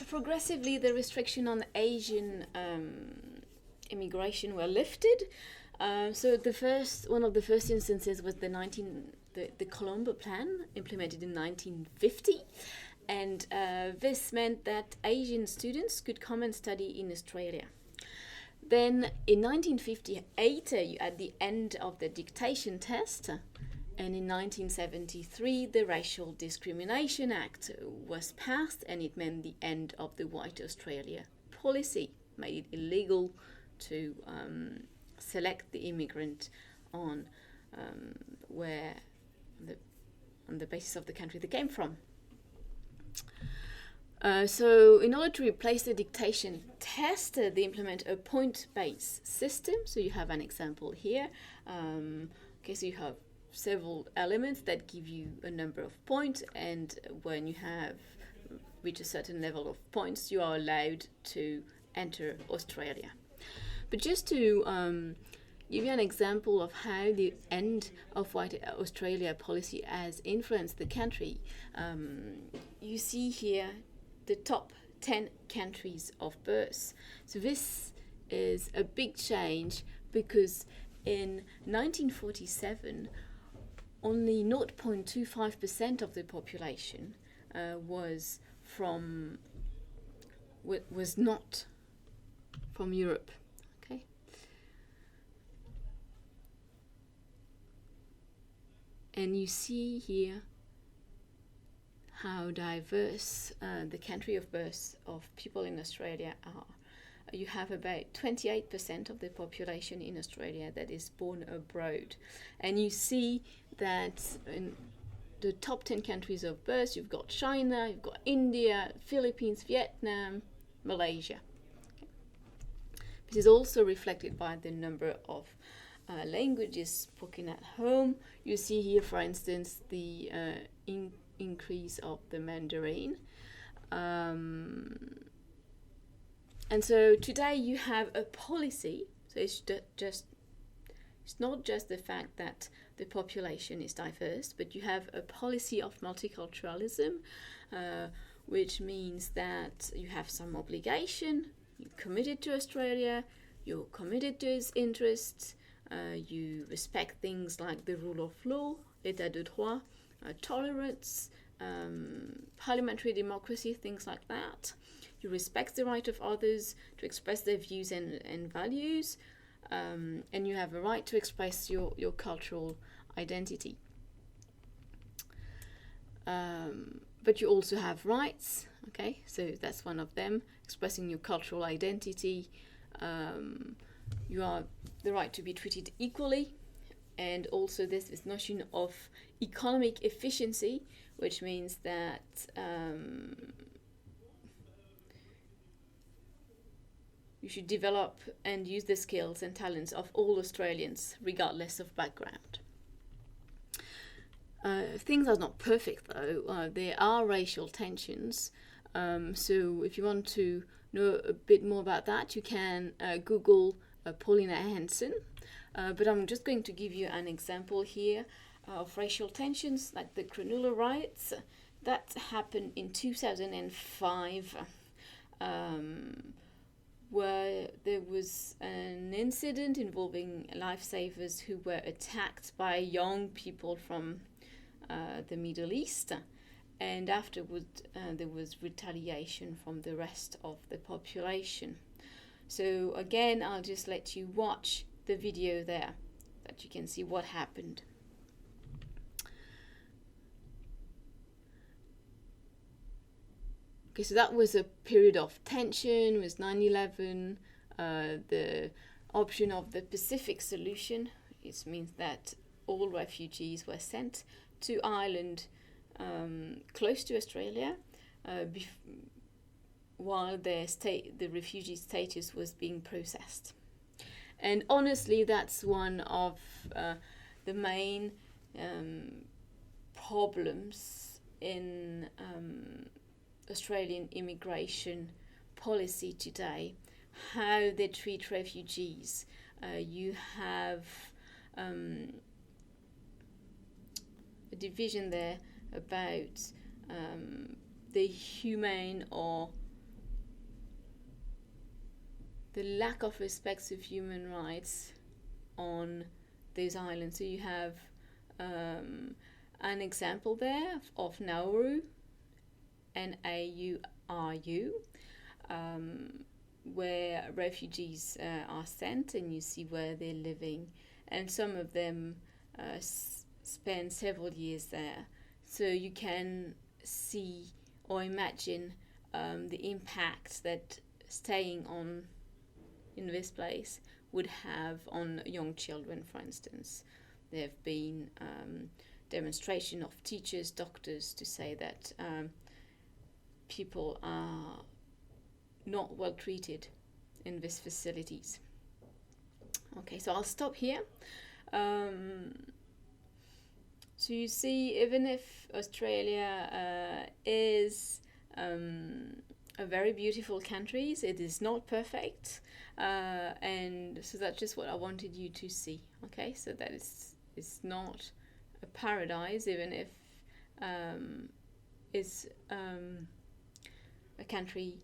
So progressively, the restriction on Asian immigration were lifted. So one of the first instances was the Colombo Plan, implemented in 1950, and this meant that Asian students could come and study in Australia. Then in 1958, you had the end of the dictation test, and in 1973, the Racial Discrimination Act was passed, and it meant the end of the White Australia policy, made it illegal to select the immigrant on the basis of the country they came from. So in order to replace the dictation test, they implement a point-based system. So you have an example here. So you have several elements that give you a number of points, and when you have reached a certain level of points, you are allowed to enter Australia. But just to give you an example of how the end of White Australia policy has influenced the country, you see here the top 10 countries of birth. So this is a big change, because in 1947, only 0.25% of the population was not from Europe. Okay. And you see here how diverse the country of birth of people in Australia are. You have about 28% of the population in Australia that is born abroad. And you see that in the top 10 countries of birth, you've got China, you've got India, Philippines, Vietnam, Malaysia. Okay. This is also reflected by the number of languages spoken at home. You see here, for instance, the increase of the Mandarin. And so today you have a policy. So it's not just the fact that the population is diverse, but you have a policy of multiculturalism, which means that you have some obligation. You're committed to Australia, you're committed to its interests, you respect things like the rule of law, l'état de droit, tolerance, parliamentary democracy, things like that. You respect the right of others to express their views and values, and you have a right to express your cultural identity. But you also have rights, okay? So that's one of them, expressing your cultural identity. You have the right to be treated equally, and also there's this notion of economic efficiency, which means that you should develop and use the skills and talents of all Australians, regardless of background. Things are not perfect, though. There are racial tensions. So if you want to know a bit more about that, you can Google Paulina Hanson. But I'm just going to give you an example here of racial tensions, like the Cronulla riots. That happened in 2005. Where there was an incident involving lifesavers who were attacked by young people from the Middle East, and afterward there was retaliation from the rest of the population. So again, I'll just let you watch the video there, that you can see what happened. Okay, so that was a period of tension with 9/11. The option of the Pacific solution, it means that all refugees were sent to Ireland close to Australia while the refugee status was being processed. And honestly, that's one of the main problems in Australian immigration policy today, how they treat refugees. You have a division there about the humane or the lack of respect of human rights on these islands. So you have an example there of Nauru, Nauru, where refugees are sent, and you see where they're living, and some of them spend several years there. So you can see or imagine the impact that staying on in this place would have on young children, for instance. There have been demonstration of teachers, doctors to say that people are not well treated in these facilities. Okay, so I'll stop here. So you see, even if Australia is a very beautiful country, it is not perfect, and so that's just what I wanted you to see. Okay, so that it's not a paradise, even if it's a country